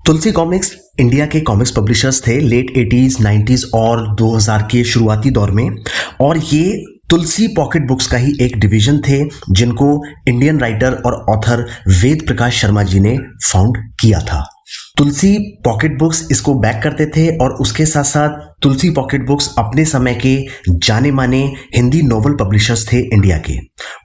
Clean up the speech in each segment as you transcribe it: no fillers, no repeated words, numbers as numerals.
तुलसी comics India के comics publishers थे late 80s 90s और 2000 के शुरुआती दौर में। और ये तुलसी पॉकेट बुक्स का ही एक डिवीजन थे जिनको इंडियन राइटर और ऑथर वेद प्रकाश शर्मा जी ने फाउंड किया था। तुलसी पॉकेट बुक्स इसको बैक करते थे और उसके साथ साथ तुलसी पॉकेट बुक्स अपने समय के जाने माने हिंदी नोवेल पब्लिशर्स थे इंडिया के।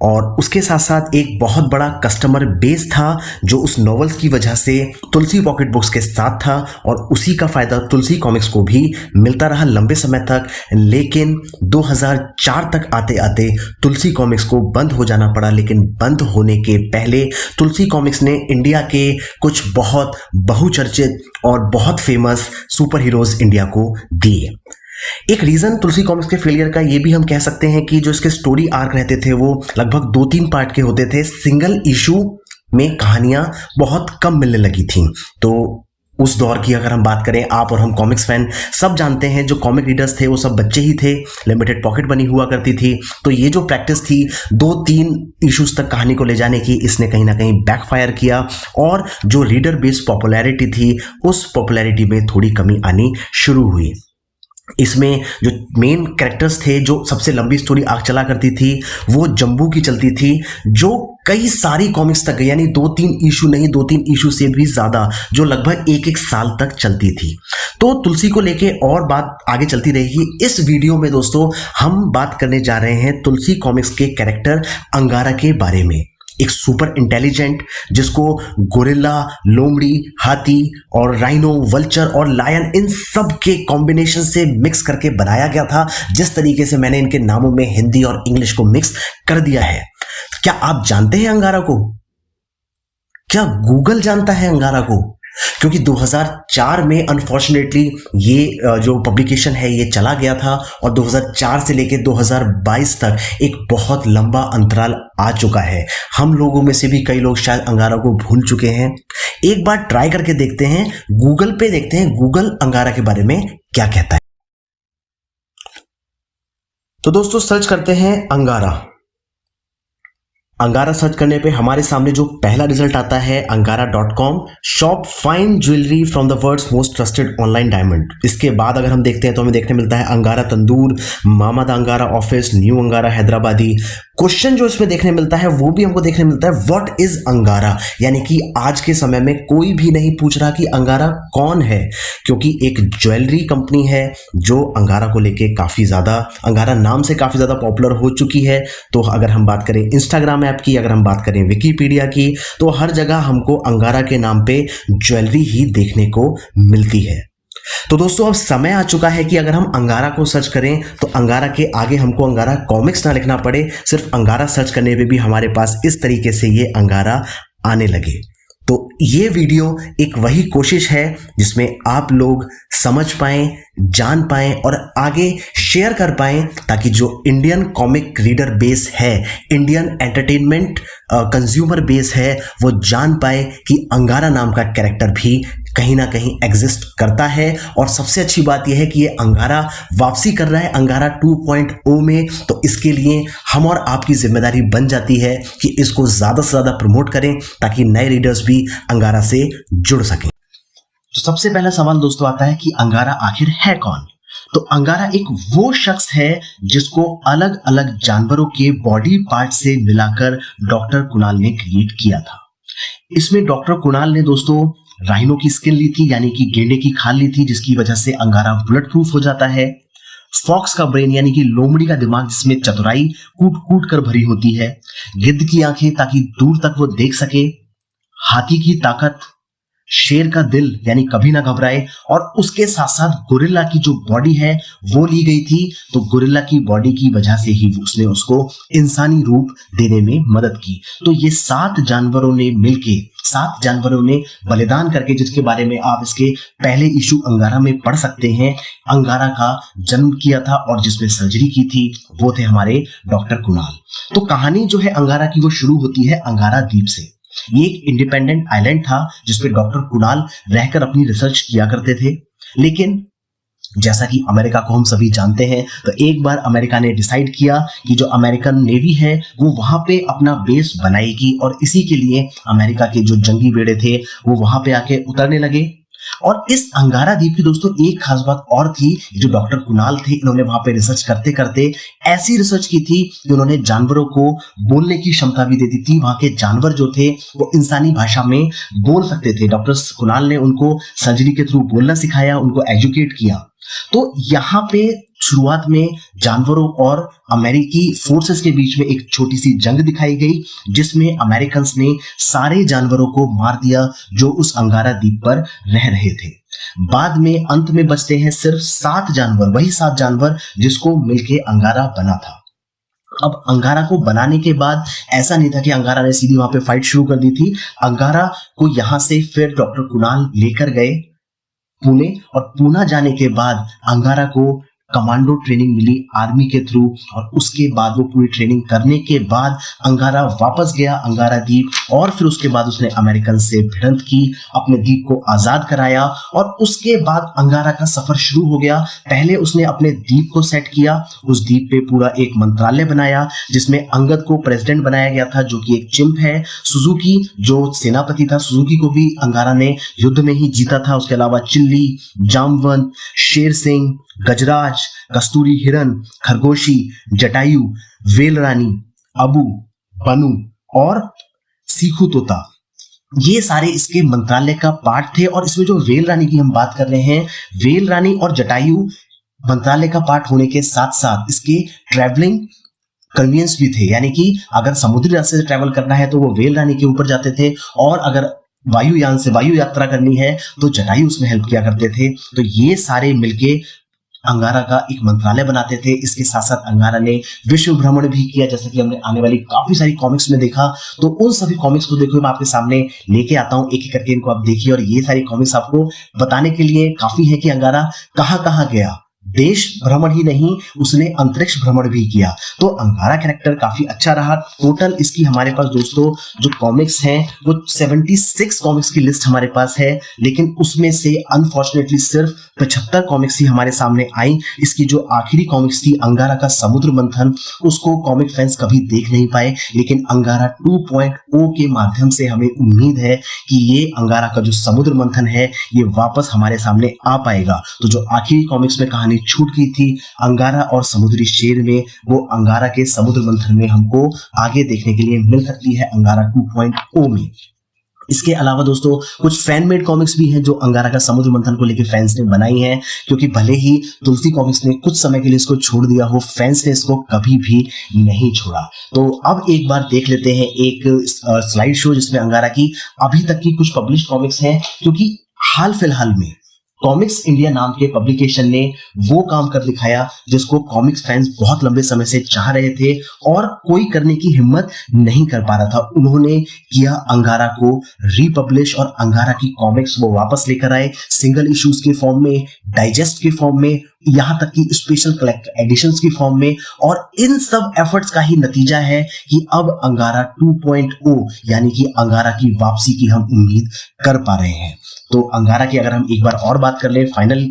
और उसके साथ साथ एक बहुत बड़ा कस्टमर बेस था जो उस नॉवेल्स की वजह से तुलसी पॉकेट बुक्स के साथ था और उसी का फायदा तुलसी कॉमिक्स को भी मिलता रहा लंबे समय तक। लेकिन 2004 तक आते आते तुलसी कॉमिक्स को बंद हो जाना पड़ा। लेकिन बंद होने के पहले तुलसी कॉमिक्स ने इंडिया के कुछ बहुत बहुचर्चित और बहुत फेमस सुपर हीरोज इंडिया को दिए। एक रीजन तुलसी कॉमिक्स के फेलियर का ये भी हम कह सकते हैं कि जो इसके स्टोरी आर्क रहते थे वो लगभग 2-3 पार्ट के होते थे। सिंगल इशू में कहानियां बहुत कम मिलने लगी थी। तो उस दौर की अगर हम बात करें, आप और हम कॉमिक्स फैन सब जानते हैं, जो कॉमिक रीडर्स थे वो सब बच्चे ही थे, लिमिटेड पॉकेट बनी हुआ करती थी। तो ये जो प्रैक्टिस थी 2-3 इश्यूज तक कहानी को ले जाने की, इसने कहीं ना कहीं बैकफायर किया और जो रीडर बेस्ड पॉपुलैरिटी थी उस पॉपुलैरिटी में थोड़ी कमी आनी शुरू हुई। इसमें जो मेन कैरेक्टर्स थे, जो सबसे लंबी स्टोरी आर्क चला करती थी वो जम्बू की चलती थी, जो कई सारी कॉमिक्स तक, यानी 2-3 इशू नहीं, 2-3 इशू से भी ज्यादा, जो लगभग 1-1 साल तक चलती थी। तो तुलसी को लेके और बात आगे चलती रहेगी। इस वीडियो में दोस्तों हम बात करने जा रहे हैं तुलसी कॉमिक्स के कैरेक्टर अंगारा के बारे में। एक सुपर इंटेलिजेंट जिसको गोरिल्ला, लोमड़ी, हाथी और राइनो, वल्चर और लायन, इन सब के कॉम्बिनेशन से मिक्स करके बनाया गया था। जिस तरीके से मैंने इनके नामों में हिंदी और इंग्लिश को मिक्स कर दिया है। क्या आप जानते हैं अंगारा को? क्या गूगल जानता है अंगारा को? क्योंकि 2004 में अनफॉर्चुनेटली ये जो पब्लिकेशन है ये चला गया था और 2004 से लेकर 2022 तक एक बहुत लंबा अंतराल आ चुका है। हम लोगों में से भी कई लोग शायद अंगारा को भूल चुके हैं। एक बार ट्राई करके देखते हैं, गूगल पे देखते हैं गूगल अंगारा के बारे में क्या कहता है। तो दोस्तों सर्च करते हैं अंगारा। अंगारा सर्च करने पे हमारे सामने जो पहला रिजल्ट आता है angara.com, shop fine jewellery from the world's most trusted online diamond. इसके बाद अगर हम देखते हैं तो हमें देखने मिलता है अंगारा तंदूर, मामा द अंगारा ऑफिस, न्यू अंगारा हैदराबादी। क्वेश्चन जो इसमें देखने मिलता है वो भी हमको देखने मिलता है व्हाट इज अंगारा, यानी कि आज के समय में कोई भी नहीं पूछ रहा कि अंगारा कौन है, क्योंकि एक ज्वेलरी कंपनी है जो अंगारा को लेके काफी ज्यादा, अंगारा नाम से काफी ज्यादा पॉपुलर हो चुकी है। तो अगर हम बात करें इंस्टाग्राम ऐप की, अगर हम बात करें विकिपीडिया की, तो हर जगह हमको अंगारा के नाम पे ज्वेलरी ही देखने को मिलती है। तो दोस्तों अब समय आ चुका है कि अगर हम अंगारा को सर्च करें तो अंगारा के आगे हमको अंगारा कॉमिक्स ना लिखना पड़े, सिर्फ अंगारा सर्च करने पे भी हमारे पास इस तरीके से ये अंगारा आने लगे। तो ये वीडियो एक वही कोशिश है जिसमें आप लोग समझ पाएं, जान पाएं और आगे शेयर कर पाएं, ताकि जो इंडियन कॉमिक रीडर बेस है, इंडियन एंटरटेनमेंट कंज्यूमर बेस है, वो जान पाए कि अंगारा नाम का कैरेक्टर भी कहीं ना कहीं एग्जिस्ट करता है। और सबसे अच्छी बात यह है कि ये अंगारा वापसी कर रहा है अंगारा 2.0 में। तो इसके लिए हम और आपकी जिम्मेदारी बन जाती है कि इसको ज्यादा से ज्यादा प्रमोट करें ताकि नए रीडर्स भी अंगारा से जुड़ सकें। तो सबसे पहला सवाल दोस्तों आता है कि अंगारा आखिर है कौन? तो अंगारा एक वो शख्स है जिसको अलग अलग जानवरों के बॉडी पार्ट से मिलाकर डॉक्टर कुणाल ने क्रिएट किया था। इसमें डॉक्टर कुणाल ने दोस्तों राइनो की स्किन ली थी, यानी कि गेंडे की खाल ली थी, जिसकी वजह से अंगारा बुलेट प्रूफ हो जाता है। फॉक्स का ब्रेन यानी कि लोमड़ी का दिमाग, जिसमें चतुराई कूट कूट कर भरी होती है। गिद्ध की आंखें ताकि दूर तक वो देख सके। हाथी की ताकत, शेर का दिल यानी कभी ना घबराए। और उसके साथ साथ गोरिल्ला की जो बॉडी है वो ली गई थी। तो गोरिल्ला की बॉडी की वजह से ही उसने उसको इंसानी रूप देने में मदद की। तो ये 7 जानवरों ने मिलके, 7 जानवरों ने बलिदान करके, जिसके बारे में आप इसके पहले इशू अंगारा में पढ़ सकते हैं, अंगारा का जन्म किया था। और जिसमें सर्जरी की थी वो थे हमारे डॉक्टर कुणाल। तो कहानी जो है अंगारा की वो शुरू होती है अंगारा द्वीप से। ये एक इंडिपेंडेंट आइलैंड था जिसपे डॉक्टर कुणाल रहकर अपनी रिसर्च किया करते थे। लेकिन जैसा कि अमेरिका को हम सभी जानते हैं, तो एक बार अमेरिका ने डिसाइड किया कि जो अमेरिकन नेवी है वो वहां पे अपना बेस बनाएगी। और इसी के लिए अमेरिका के जो जंगी बेड़े थे वो वहां पे आके उतरने लगे। और इस अंगारा द्वीप की दोस्तों एक खास बात और थी, जो डॉक्टर कुणाल थे, इन्होंने वहां पे रिसर्च करते करते ऐसी रिसर्च की थी कि उन्होंने जानवरों को बोलने की क्षमता भी दे दी थी। वहां के जानवर जो थे वो इंसानी भाषा में बोल सकते थे। डॉक्टर कुणाल ने उनको सर्जरी के थ्रू बोलना सिखाया, उनको एजुकेट किया। तो यहाँ पे शुरुआत में जानवरों और अमेरिकी फोर्सेस के बीच में एक छोटी सी जंग दिखाई गई, जिसमें अमेरिकन ने सारे जानवरों को मार दिया जो उस अंगारा द्वीप पर रह रहे थे। बाद में अंत में बचते हैं सिर्फ 7 जानवर, वही 7 जानवर जिसको मिलके अंगारा बना था। अब अंगारा को बनाने के बाद ऐसा नहीं था कि अंगारा ने सीधी वहां पे फाइट शुरू कर दी थी। अंगारा को यहां से फिर डॉक्टर कुणाल लेकर गए पुणे, और पुणे जाने के बाद अंगारा को कमांडो ट्रेनिंग मिली आर्मी के थ्रू, और उसके बाद वो पूरी ट्रेनिंग करने के बाद अंगारा वापस गया अंगारा द्वीप, और फिर उसके बाद उसने अमेरिकन से भिड़ंत की, अपने द्वीप को आजाद कराया, और उसके बाद अंगारा का सफर शुरू हो गया। पहले उसने अपने द्वीप को सेट किया, उस द्वीप पे पूरा एक मंत्रालय बनाया जिसमें अंगद को प्रेसिडेंट बनाया गया था, जो कि एक चिंप है। सुजुकी जो सेनापति था, सुजुकी को भी अंगारा ने युद्ध में ही जीता था। उसके अलावा चिल्ली, जामवंत, शेर सिंह, गजराज, कस्तूरी हिरन, खरगोशी, जटायु, वेलरानी, अबू, बनू और सीखू तोता, ये सारे इसके मंत्रालय का पार्ट थे। और इसमें जो वेल रानी की हम बात कर रहे हैं, वेल रानी और जटायु मंत्रालय का पार्ट होने के साथ साथ इसके ट्रैवलिंग कन्वीनियंस भी थे, यानी कि अगर समुद्री रास्ते से ट्रैवल करना है तो वो वेल रानी के ऊपर जाते थे, और अगर वायुयान से वायु यात्रा करनी है तो जटायु उसमें हेल्प किया करते थे। तो ये सारे मिलके अंगारा का एक मंत्रालय बनाते थे। इसके साथ साथ अंगारा ने विश्व भ्रमण भी किया, जैसे कि हमने आने वाली काफी सारी कॉमिक्स में देखा। तो उन सभी कॉमिक्स को देखो, मैं आपके सामने लेके आता हूं, एक एक करके इनको आप देखिए। और ये सारी कॉमिक्स आपको बताने के लिए काफी है कि अंगारा कहां कहां गया। देश भ्रमण ही नहीं, उसने अंतरिक्ष भ्रमण भी किया। तो अंगारा कैरेक्टर काफी अच्छा रहा। टोटल इसकी हमारे पास दोस्तों जो कॉमिक्स हैं वो 76 कॉमिक्स की लिस्ट हमारे पास है, लेकिन उसमें से अनफॉर्चुनेटली सिर्फ 75 कॉमिक्स ही हमारे सामने आई। इसकी जो आखिरी कॉमिक्स थी अंगारा का समुद्र मंथन, उसको कॉमिक फैंस कभी देख नहीं पाए, लेकिन अंगारा 2.0 के माध्यम से हमें उम्मीद है कि ये अंगारा का जो समुद्र मंथन है ये वापस हमारे सामने आ पाएगा। तो जो आखिरी कॉमिक्स में कहानी छूट गई थी अंगारा और समुद्री शेर में, वो अंगारा के समुद्र मंथन में हमको आगे देखने के लिए मिल सकती है अंगारा 2.0 में। इसके अलावा दोस्तों कुछ फैन मेड कॉमिक्स भी हैं जो अंगारा का समुद्र मंथन को लेकर फैंस ने बनाई हैं, क्योंकि भले ही तुलसी कॉमिक्स ने कुछ समय के लिए इसको छोड़ दिया हो, फैंस ने इसको कभी भी नहीं छोड़ा। तो अब एक बार देख लेते हैं एक स्लाइड शो जिसमें अंगारा की अभी तक की कुछ पब्लिश कॉमिक्स हैं, क्योंकि हाल फिलहाल में कॉमिक्स इंडिया नाम के पब्लिकेशन ने वो काम कर दिखाया जिसको कॉमिक्स फैंस बहुत लंबे समय से चाह रहे थे और कोई करने की हिम्मत नहीं कर पा रहा था। उन्होंने किया अंगारा को रीपब्लिश, और अंगारा की कॉमिक्स वो वापस लेकर आए सिंगल इश्यूज के फॉर्म में, डाइजेस्ट के फॉर्म में, यहां तक कि स्पेशल कलेक्टर एडिशंस की फॉर्म में। और इन सब एफर्ट्स का ही नतीजा है कि अब अंगारा 2.0 यानी कि अंगारा की वापसी की हम उम्मीद कर पा रहे हैं। तो अंगारा की अगर हम एक बार और बात कर ले, फाइनल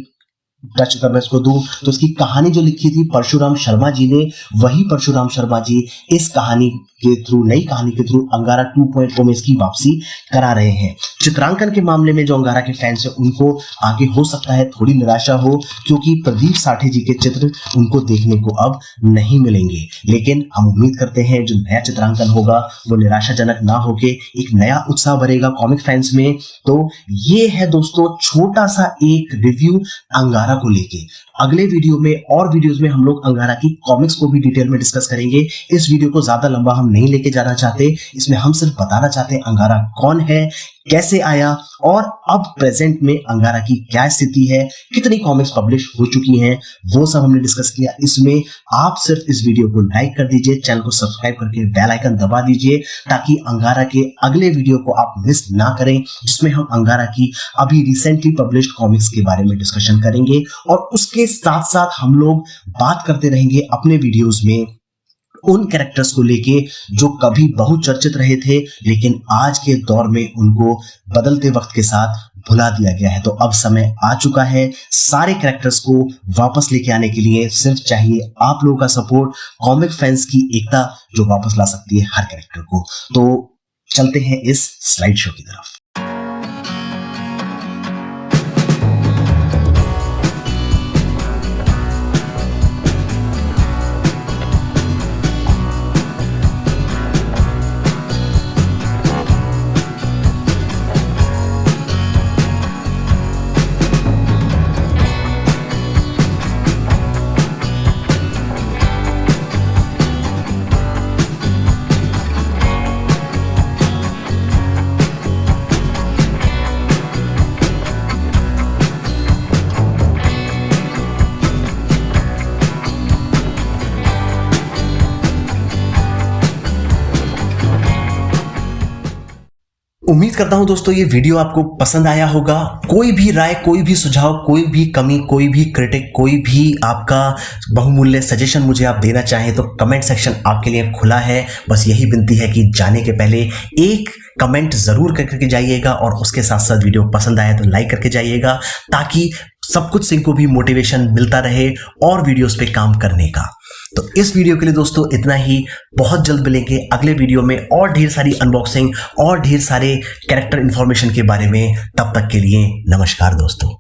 टच अगर मैं इसको दूं, तो इसकी कहानी जो लिखी थी परशुराम शर्मा जी ने, वही परशुराम शर्मा जी इस कहानी के थ्रू, नई कहानी के थ्रू अंगारा 2.0 में इसकी वापसी करा रहे हैं। चित्रांकन के मामले में जो अंगारा के फैंस हैं उनको आगे हो सकता है थोड़ी निराशा हो, क्योंकि प्रदीप साठे जी के चित्र उनको देखने को अब नहीं मिलेंगे। लेकिन हम उम्मीद करते हैं जो नया चित्रांकन होगा वो निराशाजनक ना होके एक नया उत्साह भरेगा कॉमिक फैंस में। तो ये है दोस्तों छोटा सा एक रिव्यू अंगारा को लेके। अगले वीडियो में और वीडियोस में हम लोग अंगारा की कॉमिक्स को भी डिटेल में डिस्कस करेंगे। इस वीडियो को ज्यादा लंबा हम नहीं लेके जाना चाहते, इसमें हम सिर्फ बताना चाहते हैं अंगारा कौन है, कैसे आया, और अब प्रेजेंट में अंगारा की क्या स्थिति है, कितनी कॉमिक्स पब्लिश हो चुकी हैं, वो सब हमने डिस्कस किया। इसमें आप सिर्फ इस वीडियो को लाइक कर दीजिए, चैनल को सब्सक्राइब करके बेल आइकन दबा दीजिए, ताकि अंगारा के अगले वीडियो को आप मिस ना करें, जिसमें हम अंगारा की अभी रिसेंटली पब्लिश्ड कॉमिक्स के बारे में डिस्कशन करेंगे। और उसके साथ साथ हम लोग बात करते रहेंगे अपने वीडियोस में उन कैरेक्टर्स को लेके जो कभी बहुत चर्चित रहे थे, लेकिन आज के दौर में उनको बदलते वक्त के साथ भुला दिया गया है। तो अब समय आ चुका है सारे कैरेक्टर्स को वापस लेके आने के लिए। सिर्फ चाहिए आप लोगों का सपोर्ट, कॉमिक फैंस की एकता जो वापस ला सकती है हर कैरेक्टर को। तो चलते हैं इस स्लाइड शो की तरफ। उम्मीद करता हूं दोस्तों ये वीडियो आपको पसंद आया होगा। कोई भी राय, कोई भी सुझाव, कोई भी कमी, कोई भी क्रिटिक, कोई भी आपका बहुमूल्य सजेशन मुझे आप देना चाहें तो कमेंट सेक्शन आपके लिए खुला है। बस यही विनती है कि जाने के पहले एक कमेंट जरूर करके जाइएगा और उसके साथ साथ वीडियो पसंद आया तो लाइक करके जाइएगा, ताकि सब कुछ सिंह को भी मोटिवेशन मिलता रहे और वीडियोस पे काम करने का। तो इस वीडियो के लिए दोस्तों इतना ही। बहुत जल्द मिलेंगे अगले वीडियो में और ढेर सारी अनबॉक्सिंग और ढेर सारे कैरेक्टर इंफॉर्मेशन के बारे में। तब तक के लिए नमस्कार दोस्तों।